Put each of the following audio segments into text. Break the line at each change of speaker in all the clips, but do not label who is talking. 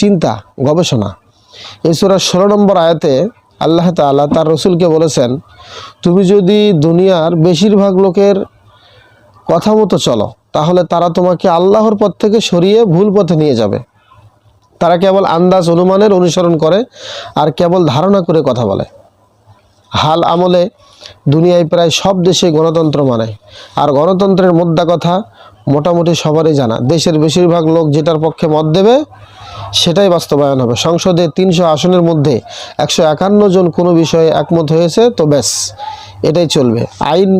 চিন্তা গবেষণা। এই সূরার 16 নম্বর আয়াতে আল্লাহ তাআলা তার রসুলকে বলেছেন, তুমি যদি দুনিয়ার বেশিরভাগ লোকের কথা মতো চলো তাহলে তারা তোমাকে আল্লাহর পথ থেকে সরিয়ে ভুল পথে নিয়ে যাবে। তারা কেবল আন্দাজ অনুমানের অনুসরণ করে আর কেবল ধারণা করে কথা বলে। হাল আমলে দুনিয়ায় প্রায় সব দেশে গণতন্ত্র মানে, আর গণতন্ত্রের মোদ্দা কথা মোটামুটি সবারই জানা। দেশের বেশিরভাগ লোক যেটার পক্ষে মত দেবে সেটাই বাস্তবায়ন হবে। সংসদে 300 আসনের মধ্যে 151 জন কোনো বিষয়ে একমত হয়েছে তো ব্যাস এটাই চলবে, আইন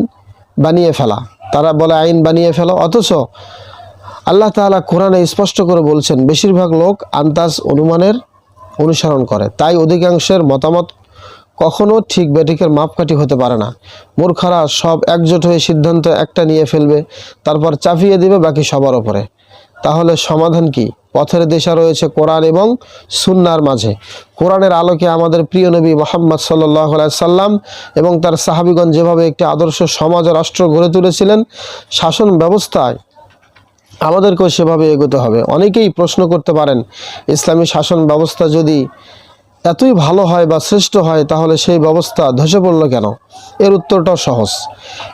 বানিয়ে ফেলা। তারা বলে আইন বানিয়ে ফেলো, অথচ আল্লাহ তাআলা কোরআনে স্পষ্ট করে বলছেন বেশিরভাগ লোক আন্দাজ অনুমানের অনুসরণ করে, তাই অধিকাংশের মতামত কখনো ঠিক বেঠিকের মাপকাঠি হতে পারে না। মূর্খরা সব একজোট হয়ে সিদ্ধান্ত একটা নিয়ে ফেলবে, তারপর চাপিয়ে দিবে বাকি সবার ওপরে। তাহলে সমাধান কি? পথের দিশা রয়েছে কোরআন এবং সুন্নাহর মাঝে। কোরআনের আলোকে আমাদের প্রিয় নবী মুহাম্মদ সাল্লাল্লাহু আলাইহি সাল্লাম এবং তার সাহাবীগণ যেভাবে একটি আদর্শ সমাজ ও রাষ্ট্র গড়ে তুলেছিলেন, শাসন ব্যবস্থায় আমাদেরকেও সেভাবে এগোতে হবে। অনেকেই প্রশ্ন করতে পারেন, ইসলামী শাসন ব্যবস্থা যদি এতই ভালো হয় বা শ্রেষ্ঠ হয় তাহলে সেই ব্যবস্থা ধসে পড়ল কেন? এর উত্তরটাও সহজ।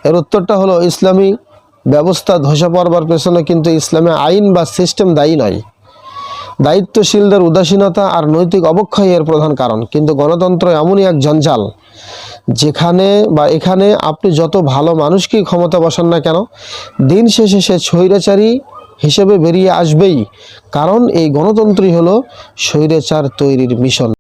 এর উত্তরটা হলো, ইসলামী ব্যবস্থা ধসে পড়বার পেছনে কিন্তু ইসলামে আইন বা সিস্টেম দায়ী নয়। দায়িত্বশীলদের উদাসীনতা আর নৈতিক অবক্ষয় এর প্রধান কারণ। কিন্তু গণতন্ত্র এমনই এক জঞ্জাল এখানে আপনি যত ভালো মানুষকেই ক্ষমতা বসান না কেন, দিন শেষে সে স্বৈরাচারী হিসেবে বেরিয়ে আসবেই। কারণ এই গণতন্ত্রই হলো স্বৈরাচার তৈরির মিশন।